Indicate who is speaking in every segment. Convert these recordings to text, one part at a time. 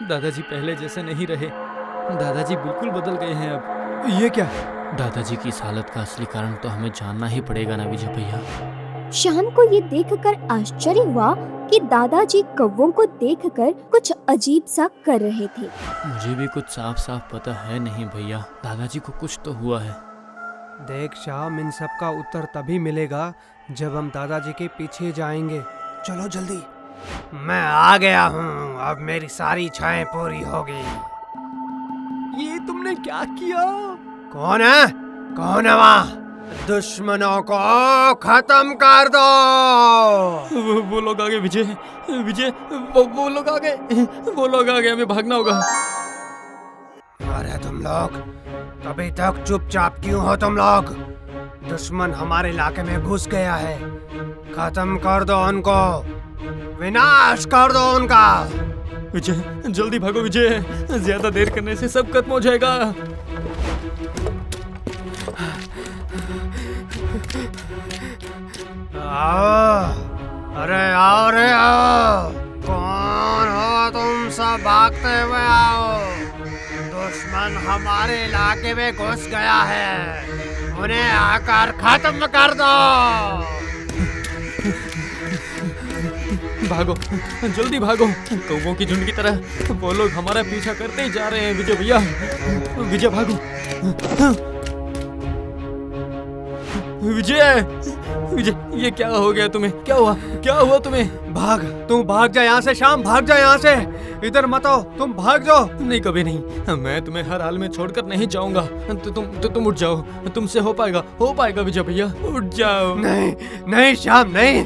Speaker 1: दादाजी पहले जैसे नहीं रहे। दादाजी बिल्कुल बदल गए हैं अब।
Speaker 2: ये क्या?
Speaker 1: दादाजी की इस हालत का असली कारण तो हमें जानना ही पड़ेगा ना विजय भैया।
Speaker 3: श्याम को ये देखकर आश्चर्य हुआ कि दादाजी कौवों को देखकर कुछ अजीब सा कर रहे थे।
Speaker 1: मुझे भी कुछ साफ साफ पता है नहीं भैया, दादाजी को कुछ तो हुआ है।
Speaker 2: देख श्याम, इन सब का उत्तर तभी मिलेगा जब हम दादाजी के पीछे जाएंगे। चलो जल्दी।
Speaker 4: मैं आ गया हूँ, अब मेरी सारी इच्छाएं पूरी होगी।
Speaker 2: ये तुमने क्या किया?
Speaker 4: कौन है? कौन है वहाँ? दुश्मनों को खत्म कर दो।
Speaker 1: वो लोग आ गए विजय, विजय वो लोग आ गए, वो लोग आ गए, हमें भागना होगा।
Speaker 4: अरे तुम लोग अभी तक चुपचाप क्यों हो? तुम लोग, दुश्मन हमारे इलाके में घुस गया है, खत्म कर दो उनको, विनाश कर दो उनका।
Speaker 1: विजय जल्दी भागो विजय, ज्यादा देर करने से सब खत्म हो जाएगा।
Speaker 4: आओ, अरे आओ रे आओ। कौन हो तुम सब? भागते हुए आओ। दुश्मन हमारे इलाके में घुस गया है, उन्हें आकर खत्म कर दो।
Speaker 1: भागो जल्दी भागो, कौवों की झुंड की तरह वो लोग हमारा पीछा करते ही जा रहे हैं। विजय भैया, विजय भागो। विजय, विजय ये क्या हो गया तुम्हें? क्या हुआ? क्या हुआ तुम्हें?
Speaker 2: भाग, तुम भाग जा यहाँ से श्याम, भाग जा यहाँ से। इधर मत आओ, तुम भाग जाओ।
Speaker 1: नहीं, कभी नहीं, मैं तुम्हें हर हाल में छोड़कर नहीं जाऊंगा। तुम उठ जाओ, तुमसे हो पाएगा विजय भैया, उठ जाओ।
Speaker 4: नहीं नहीं श्याम, नहीं,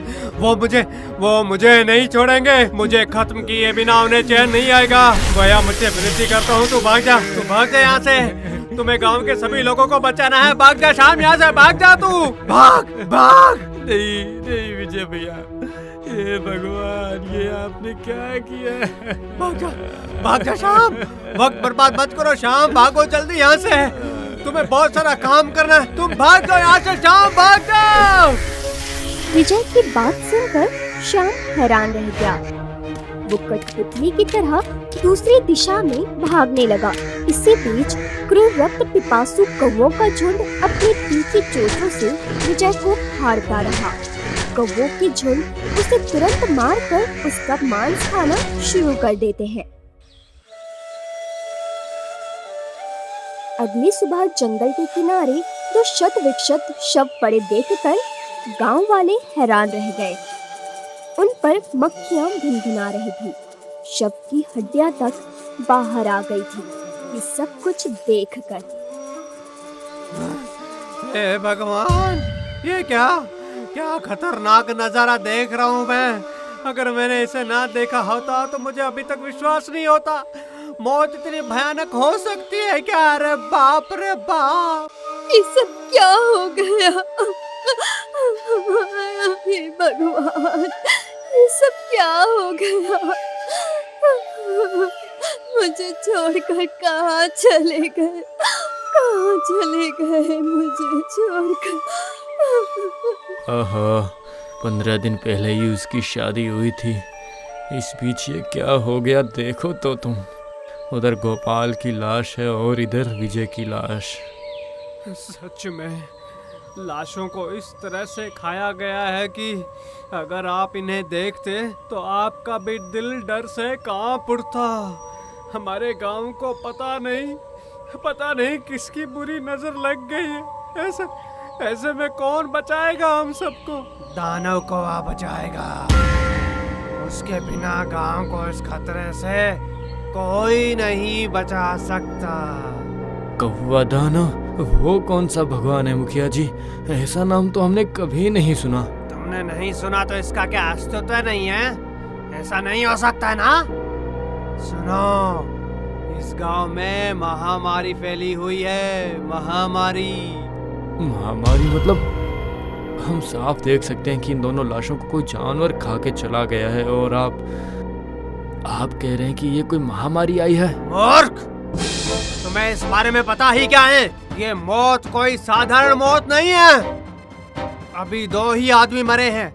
Speaker 4: वो मुझे नहीं छोड़ेंगे। मुझे खत्म किए बिना उन्हें चैन नहीं आएगा। भैया मुझसे विनती करता हूँ, तू भाग जा यहाँ से। तुम्हें गांव के सभी लोगों को बचाना है। भाग जा श्याम, यहाँ से भाग जा तू, भाग भाग।
Speaker 1: नहीं विजय भैया, ये भगवान, ये आपने क्या किया?
Speaker 4: भाग जा श्याम, वक्त बर्बाद मत करो श्याम, भागो जल्दी यहाँ से। तुम्हें बहुत सारा काम करना है, तुम भाग जाओ यहाँ से श्याम, भाग जाओ।
Speaker 3: विजय की बात सुनकर श्याम हैरान रह गया। वो कठपुतली की तरह दूसरी दिशा में भागने लगा। इसी बीच क्रूर रक्त पिपासु कौवों का झुंड अपनी तीखी चोटों से विजय को फाड़ता रहा। कौवों की झुंड उसे तुरंत मारकर उसका मांस खाना शुरू कर देते हैं। अगली सुबह जंगल के किनारे दो शत विक्षत शव पड़े देखकर गांव वाले हैरान रह गए। उन पर मक्खियां भिनभिना रही थी, शव की हड्डियां तक बाहर आ गई थी। ये सब कुछ देखकर
Speaker 4: हे भगवान, ये क्या खतरनाक नजारा देख रहा हूँ मैं। अगर मैंने इसे ना देखा होता तो मुझे अभी तक विश्वास नहीं होता। मौत इतनी भयानक हो सकती है क्या? अरे बाप रे बाप,
Speaker 3: ये सब क्या हो गया? हे भगवान, ये सब क्या हो गया? मुझे छोड़कर कहाँ चले गए? मुझे छोड़कर?
Speaker 1: आहा, 15 दिन पहले ही उसकी शादी हुई थी। इस बीच ये क्या हो गया? देखो तो तुम, उधर गोपाल की लाश है और इधर विजय की लाश।
Speaker 2: सच में लाशों को इस तरह से खाया गया है कि अगर आप इन्हें देखते तो आपका भी दिल डर से कांप उठता। हमारे गांव को पता नहीं किसकी बुरी नजर लग गई है। ऐसे में कौन बचाएगा हम सबको?
Speaker 4: दानव को आ बचाएगा। उसके बिना गांव को इस खतरे से कोई नहीं बचा सकता।
Speaker 1: कौवा दानव, वो कौन सा भगवान है मुखिया जी? ऐसा नाम तो हमने कभी नहीं सुना।
Speaker 4: तुमने नहीं सुना तो इसका क्या अस्तित्व नहीं है? ऐसा नहीं हो सकता ना। सुनो, इस गांव में महामारी फैली हुई है। महामारी
Speaker 1: मतलब हम साफ देख सकते हैं कि इन दोनों लाशों को कोई जानवर खा के चला गया है, और आप कह रहे हैं कि ये कोई महामारी आई है?
Speaker 4: मूर्ख, तुम्हें इस बारे में पता ही क्या है? ये मौत कोई साधारण मौत नहीं है। अभी 2 ही आदमी मरे हैं,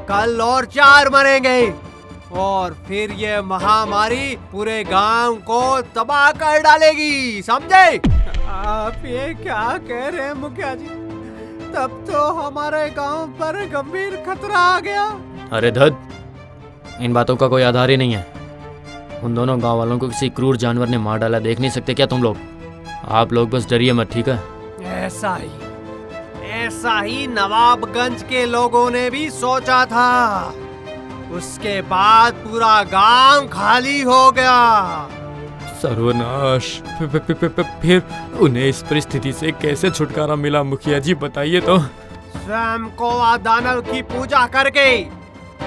Speaker 4: कल और 4 मरेंगे। और फिर ये महामारी पूरे गांव को तबाह कर डालेगी, समझे?
Speaker 2: आप ये क्या कह रहे हैं मुखिया जी? तब तो हमारे गांव पर गंभीर खतरा आ गया।
Speaker 1: अरे धत, इन बातों का कोई आधार ही नहीं है। उन दोनों गांव वालों को किसी क्रूर जानवर ने मार डाला, देख नहीं सकते क्या तुम लोग? आप लोग बस डरिए मत, ठीक है?
Speaker 4: ऐसा ही नवाबगंज के लोगों ने भी सोचा था। उसके बाद पूरा गांव खाली हो गया।
Speaker 1: सर्वनाश। फिर उन्हें इस परिस्थिति से कैसे छुटकारा मिला मुखिया जी, बताइए तो।
Speaker 4: स्वयं कोवा दानव की पूजा करके,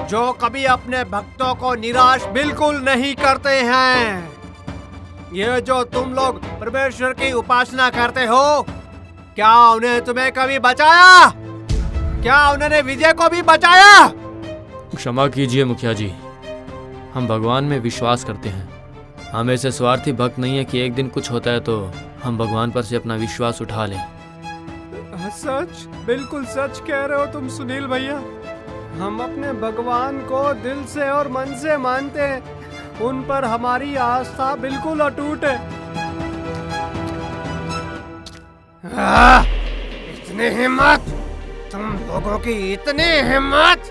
Speaker 4: जो कभी अपने भक्तों को निराश बिल्कुल नहीं करते हैं। ये जो तुम लोग परमेश्वर की उपासना करते हो, क्या उन्हें तुम्हें कभी बचाया? क्या उन्होंने विजय को भी बचाया?
Speaker 1: क्षमा कीजिए मुखिया जी, हम भगवान में विश्वास करते हैं। हम ऐसे स्वार्थी भक्त नहीं है कि एक दिन कुछ होता है तो हम भगवान पर से अपना विश्वास उठा लें।
Speaker 2: सच, बिल्कुल सच कह रहे हो तुम सुनील भैया। हम अपने भगवान को दिल से और मन से मानते हैं। उन पर हमारी आस्था बिल्कुल अटूट है।
Speaker 4: इतनी हिम्मत, तुम लोगों की इतनी हिम्मत!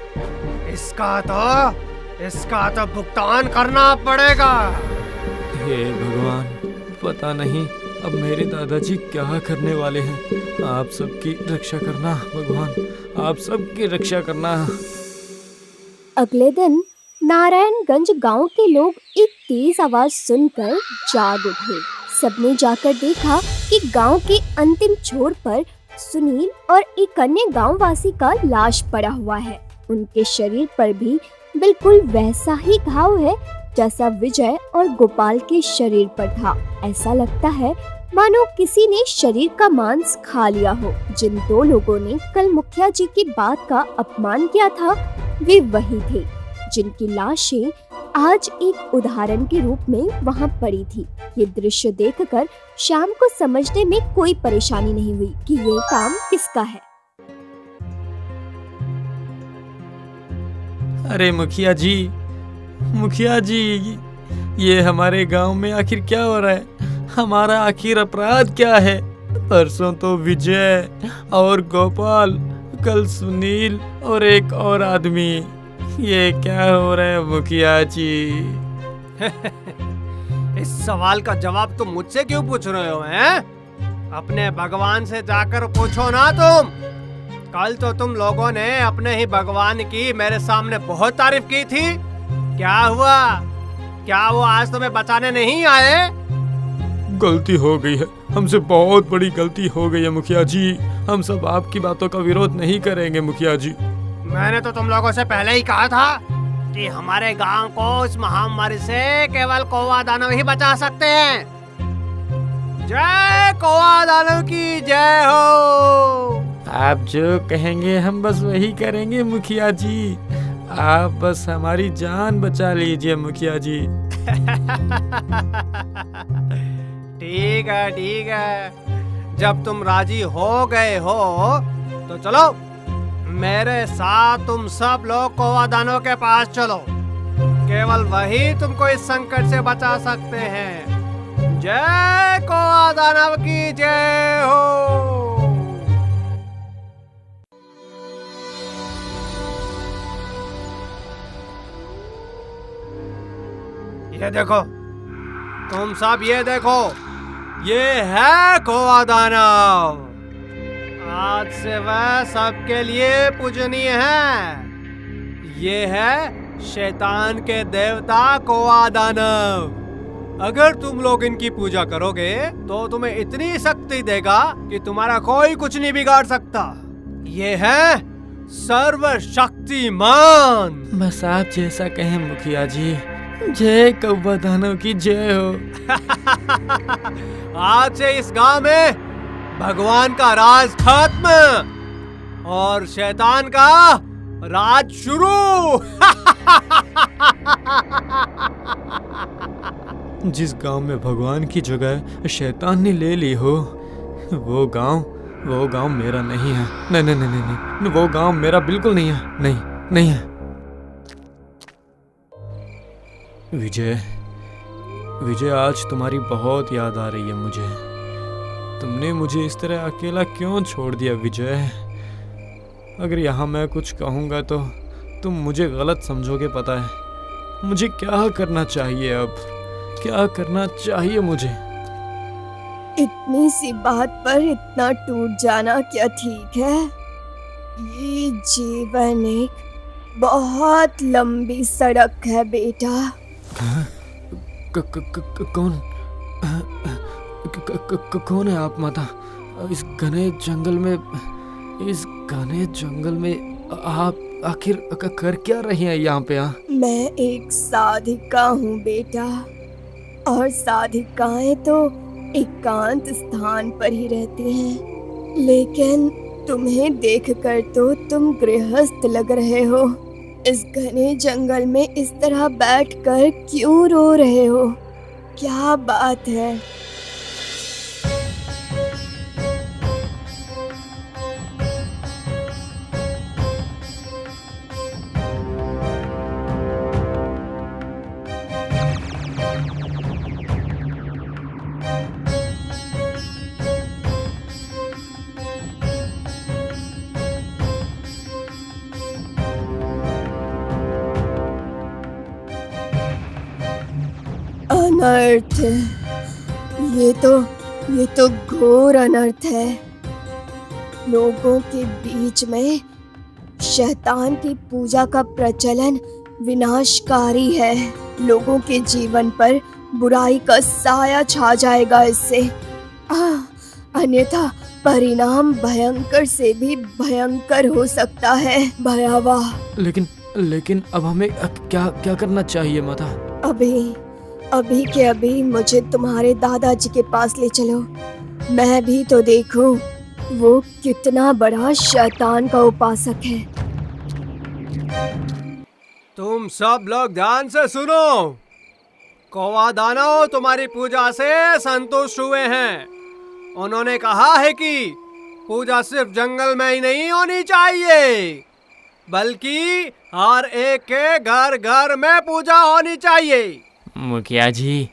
Speaker 4: इसका तो भुगतान करना पड़ेगा।
Speaker 1: हे भगवान, पता नहीं अब मेरे दादाजी क्या करने वाले हैं। आप सबकी रक्षा करना भगवान, आप सबकी रक्षा करना।
Speaker 3: अगले दिन नारायणगंज गांव के लोग एक तेज आवाज सुनकर जाग उठे। सबने जाकर देखा कि गांव के अंतिम छोर पर सुनील और एक अन्य गांववासी का लाश पड़ा हुआ है। उनके शरीर पर भी बिल्कुल वैसा ही घाव है जैसा विजय और गोपाल के शरीर पर था। ऐसा लगता है मानो किसी ने शरीर का मांस खा लिया हो। जिन दो लोगों ने कल मुखिया जी की बात का अपमान किया था, वे वही थे जिनकी लाशें आज एक उदाहरण के रूप में वहां पड़ी थी। ये दृश्य देखकर श्याम को समझने में कोई परेशानी नहीं हुई कि ये काम किसका है।
Speaker 1: अरे मुखिया जी, ये हमारे गांव में आखिर क्या हो रहा है? हमारा आखिर अपराध क्या है? परसों तो विजय और गोपाल, कल सुनील और एक और आदमी। ये क्या हो रहा है मुखिया जी?
Speaker 4: इस सवाल का जवाब तुम मुझसे क्यों पूछ रहे हो हैं? अपने भगवान से जाकर पूछो ना तुम। कल तो तुम लोगों ने अपने ही भगवान की मेरे सामने बहुत तारीफ की थी। क्या हुआ? क्या वो आज तुम्हें बचाने नहीं आए?
Speaker 1: गलती हो गई है, हमसे बहुत बड़ी गलती हो गई है मुखिया जी। हम सब आपकी बातों का विरोध नहीं करेंगे मुखिया जी।
Speaker 4: मैंने तो तुम लोगों से पहले ही कहा था कि हमारे गांव को इस महामारी से केवल कौवा दानव ही बचा सकते हैं। जय कौवा दानव की जय हो।
Speaker 1: आप जो कहेंगे हम बस वही करेंगे मुखिया जी। आप बस हमारी जान बचा लीजिए मुखिया जी।
Speaker 4: ठीक है, जब तुम राजी हो गए हो तो चलो मेरे साथ। तुम सब लोग कौवा दानव के पास चलो, केवल वही तुमको इस संकट से बचा सकते हैं। जय कौवा दानव की जय हो। ये देखो तुम सब, ये देखो, ये है कौवा दानव। आज से वह सबके लिए पूजनीय है। ये है शैतान के देवता कौवा दानव। अगर तुम लोग इनकी पूजा करोगे तो तुम्हें इतनी शक्ति देगा कि तुम्हारा कोई कुछ नहीं बिगाड़ सकता। ये है सर्वशक्तिमान।
Speaker 1: बस आप जैसा कहें मुखिया जी। जय कौवा दानव की जय हो।
Speaker 4: आज से इस गांव में भगवान का राज खत्म और शैतान का राज शुरू।
Speaker 1: जिस गांव में भगवान की जगह शैतान ने ले ली हो, वो गांव मेरा नहीं है। नहीं, वो गांव मेरा बिल्कुल नहीं है। नहीं है। विजय, विजय आज तुम्हारी बहुत याद आ रही है मुझे। तुमने मुझे इस तरह अकेला क्यों छोड़ दिया विजय? अगर यहाँ मैं कुछ कहूँगा तो तुम मुझे गलत समझोगे पता है। मुझे क्या करना चाहिए अब? क्या करना चाहिए मुझे?
Speaker 3: इतनी सी बात पर इतना टूट जाना क्या ठीक है? ये जीवन एक बहुत लंबी सड़क है बेटा।
Speaker 1: कौन कौन है आप माता? इस घने जंगल में आप आखिर कर क्या रही हैं यहाँ पे?
Speaker 3: मैं एक साधिका हूँ बेटा, और साधिकाएं तो एकांत स्थान पर ही रहती हैं। लेकिन तुम्हें देखकर तो तुम गृहस्थ लग रहे हो। इस घने जंगल में इस तरह बैठकर क्यों रो रहे हो? क्या बात है? अनर्थ, ये तो घोर अनर्थ है। लोगों के बीच में शैतान की पूजा का प्रचलन विनाशकारी है। लोगों के जीवन पर बुराई का साया छा जाएगा इससे। अन्यथा परिणाम भयंकर से भी भयंकर हो सकता है, भयावह।
Speaker 1: लेकिन अब हमें क्या करना चाहिए माता?
Speaker 3: अभी के अभी मुझे तुम्हारे दादाजी के पास ले चलो। मैं भी तो देखूं वो कितना बड़ा शैतान का उपासक है।
Speaker 4: तुम सब लोग ध्यान से सुनो। कौवा दानव तुम्हारी पूजा से संतुष्ट हुए हैं। उन्होंने कहा है कि पूजा सिर्फ जंगल में ही नहीं होनी चाहिए, बल्कि हर एक के घर घर में पूजा होनी चाहिए।
Speaker 1: मुखिया जी,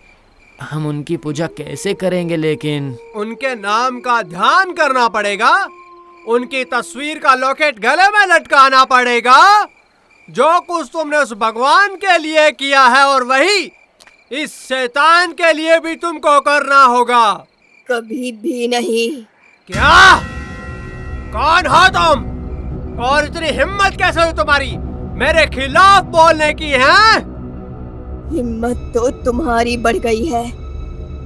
Speaker 1: हम उनकी पूजा कैसे करेंगे? लेकिन
Speaker 4: उनके नाम का ध्यान करना पड़ेगा, उनकी तस्वीर का लॉकेट गले में लटकाना पड़ेगा। जो कुछ तुमने उस भगवान के लिए किया है, और वही इस शैतान के लिए भी तुमको करना होगा।
Speaker 3: कभी भी नहीं।
Speaker 4: क्या? कौन हो तुम? और इतनी हिम्मत कैसे हुई तुम्हारी मेरे खिलाफ बोलने की? है
Speaker 3: हिम्मत तो तुम्हारी बढ़ गई है,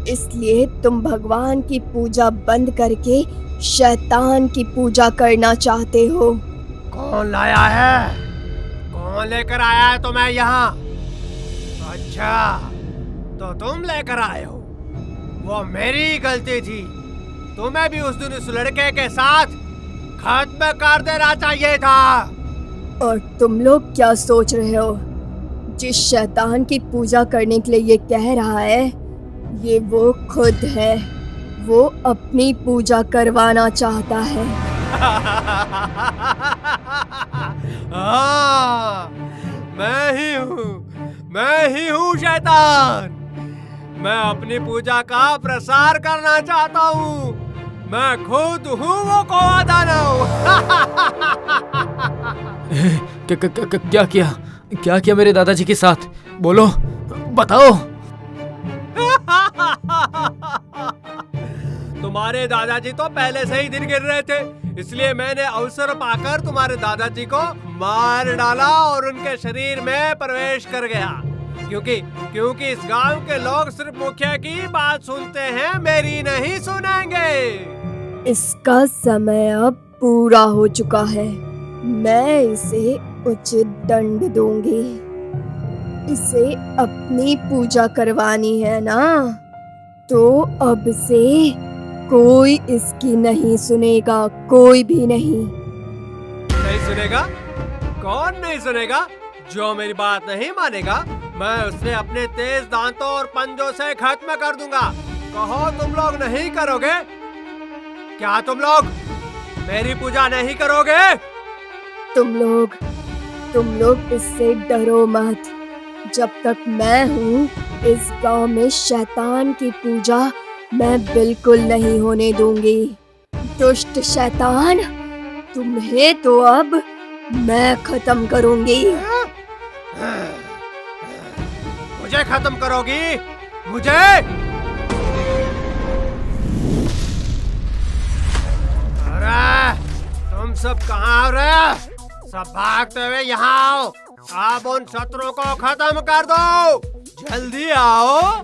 Speaker 3: इसलिए तुम भगवान की पूजा बंद करके शैतान की पूजा करना चाहते हो।
Speaker 4: कौन लाया है? कौन लेकर आया है तुम्हें यहाँ? अच्छा, तो तुम लेकर आए हो। वो मेरी गलती थी। तुम्हें भी उस दिन उस लड़के के साथ खत्म कर देना चाहिए था।
Speaker 3: और तुम लोग क्या सोच रहे हो? जिस शैतान की पूजा करने के लिए ये कह रहा है, ये वो खुद है। वो अपनी पूजा करवाना चाहता है।
Speaker 4: हाँ, मैं ही हूँ शैतान। मैं अपनी पूजा का प्रसार करना चाहता हूँ। मैं खुद हूँ वो कौवा दानव।
Speaker 1: क्या किया मेरे दादाजी के साथ? बोलो, बताओ।
Speaker 4: तुम्हारे दादाजी तो पहले से ही दिन गिर रहे थे, इसलिए मैंने अवसर पाकर तुम्हारे दादाजी को मार डाला और उनके शरीर में प्रवेश कर गया। क्योंकि इस गांव के लोग सिर्फ मुखिया की बात सुनते हैं, मेरी नहीं सुनेंगे।
Speaker 3: इसका समय अब पूरा हो चुका है। मैं इसे उचित दंड दूंगी। इसे अपनी पूजा करवानी है ना, तो अब से कोई इसकी नहीं सुनेगा, कोई भी नहीं।
Speaker 4: नहीं सुनेगा? कौन नहीं सुनेगा? जो मेरी बात नहीं मानेगा, मैं उसे अपने तेज दांतों और पंजों से खत्म कर दूंगा। कहो तुम लोग नहीं करोगे? क्या तुम लोग मेरी पूजा नहीं करोगे?
Speaker 3: तुम लोग इससे डरो मत। जब तक मैं हूँ इस गांव में शैतान की पूजा मैं बिल्कुल नहीं होने दूंगी। दुष्ट शैतान, तुम्हें तो अब मैं खत्म करूंगी।
Speaker 4: मुझे खत्म करोगी? मुझे? अरे तुम सब कहाँ हो रहे? सब भागते हुए यहाँ आओ। आप उन शत्रुओं को खत्म कर दो। जल्दी आओ।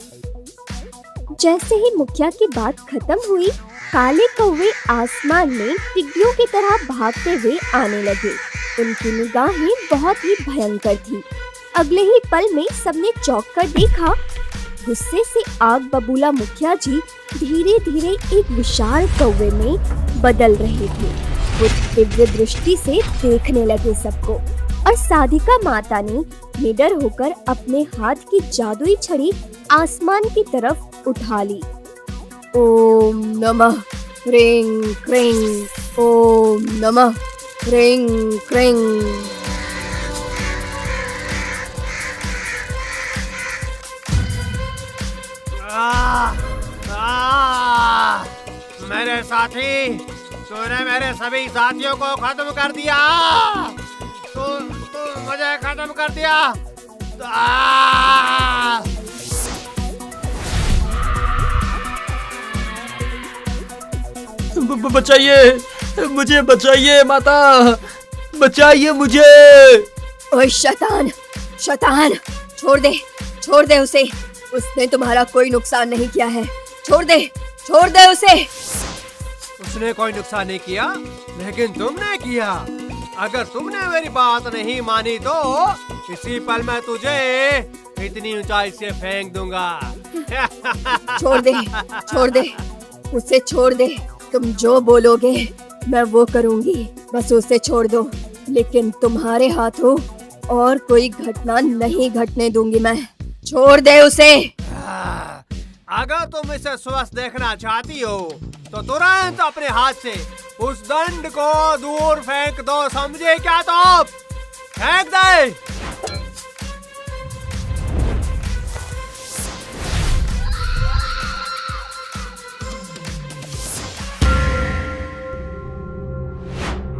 Speaker 3: जैसे ही मुखिया की बात खत्म हुई, काले कौवे आसमान में टिड्डियों की तरह भागते हुए आने लगे। उनकी निगाहें बहुत ही भयंकर थी। अगले ही पल में सबने चौंक कर देखा। गुस्से से आग बबूला मुखिया जी धीरे धीरे एक विशाल कौवे में बदल रहे थे। वो दिव्य दृष्टि से देखने लगे सबको और साधिका माता ने निडर होकर अपने हाथ की जादुई छड़ी आसमान की तरफ उठा ली। ओम नमः ह्रीं क्रीं, ओम नमः ह्रीं क्रीं।
Speaker 4: मेरे साथी, तूने मेरे सभी साथियों को खत्म कर दिया। तू मुझे खत्म कर दिया।
Speaker 1: बचाइए मुझे, बचाइए माता, बचाइए मुझे।
Speaker 3: ओए शैतान, शैतान, छोड़ दे उसे। उसने तुम्हारा कोई नुकसान नहीं किया है। छोड़ दे उसे।
Speaker 4: उसने कोई नुकसान नहीं किया, लेकिन तुमने किया। अगर तुमने मेरी बात नहीं मानी तो इसी पल मैं तुझे इतनी ऊंचाई से फेंक दूंगा।
Speaker 3: छोड़ दे, उसे छोड़ दे। तुम जो बोलोगे मैं वो करूंगी। बस उसे छोड़ दो, लेकिन तुम्हारे हाथों और कोई घटना नहीं घटने दूंगी मैं। छोड़ दे उसे।
Speaker 4: अगर तुम इसे स्वस्थ देखना चाहती हो तो तुरंत अपने हाथ से उस दंड को दूर फेंक दो, समझे क्या? तो फेंक दे।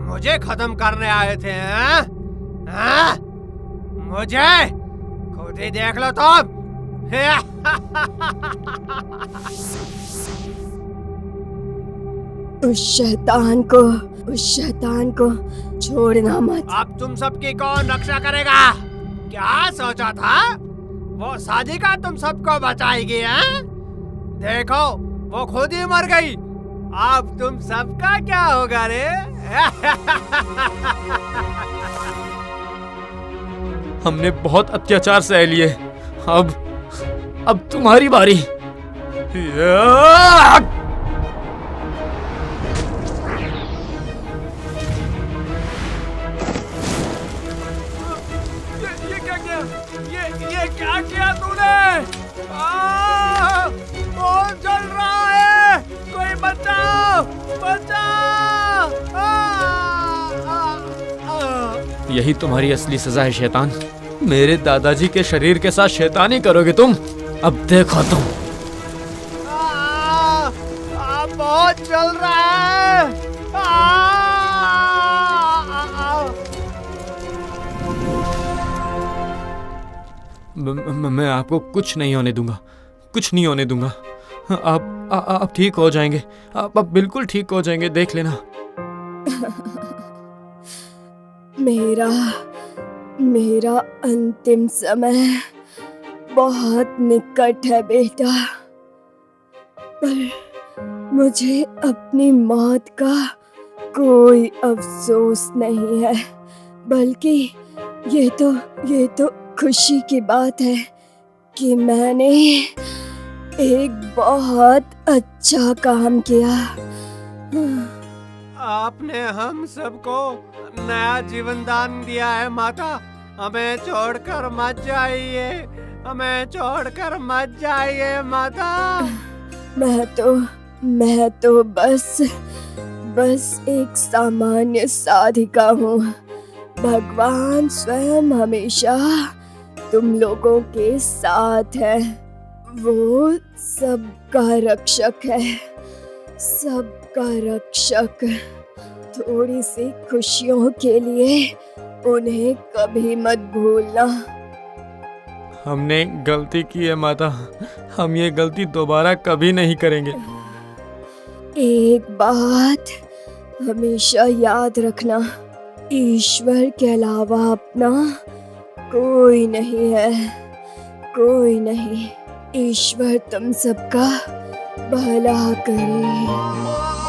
Speaker 4: मुझे खत्म करने आए थे हैं? मुझे खुद ही देख लो तुम।
Speaker 3: उस शैतान को छोड़ना मत।
Speaker 4: अब तुम सबकी कौन रक्षा करेगा? क्या सोचा था? वो साधिका तुम सबको बचाएगी हैं? देखो, वो खुद ही मर गई। अब तुम सबका क्या होगा रे?
Speaker 1: हमने बहुत अत्याचार सह लिए। अब तुम्हारी बारी।
Speaker 4: ये क्या किया तूने? कौन चल रहा है? कोई बचाओ!
Speaker 1: यही तुम्हारी असली सजा है शैतान। मेरे दादाजी के शरीर के साथ शैतानी करोगे तुम। अब देखो तुम।
Speaker 4: बहुत चल रहा है।
Speaker 1: मैं आपको कुछ नहीं होने दूंगा। आप ठीक हो जाएंगे। आप बिल्कुल ठीक हो जाएंगे, देख लेना।
Speaker 3: मेरा अंतिम समय बहुत निकट है बेटा, पर मुझे अपनी मौत का कोई अफसोस नहीं है, बल्कि ये तो खुशी की बात है कि मैंने एक बहुत अच्छा काम किया।
Speaker 4: आपने हम सबको नया जीवन दान दिया है माता। हमें छोड़कर मत जाइए माता।
Speaker 3: मैं तो बस एक सामान्य साधिका हूँ। भगवान स्वयं हमेशा तुम लोगों के साथ है। वो सबका रक्षक है, सबका रक्षक। थोड़ी सी खुशियों के लिए उन्हें कभी मत भूलना।
Speaker 1: हमने गलती की है माता, हम ये गलती दोबारा कभी नहीं करेंगे।
Speaker 3: एक बात हमेशा याद रखना, ईश्वर के अलावा अपना कोई नहीं है, कोई नहीं। ईश्वर तुम सबका भला करे।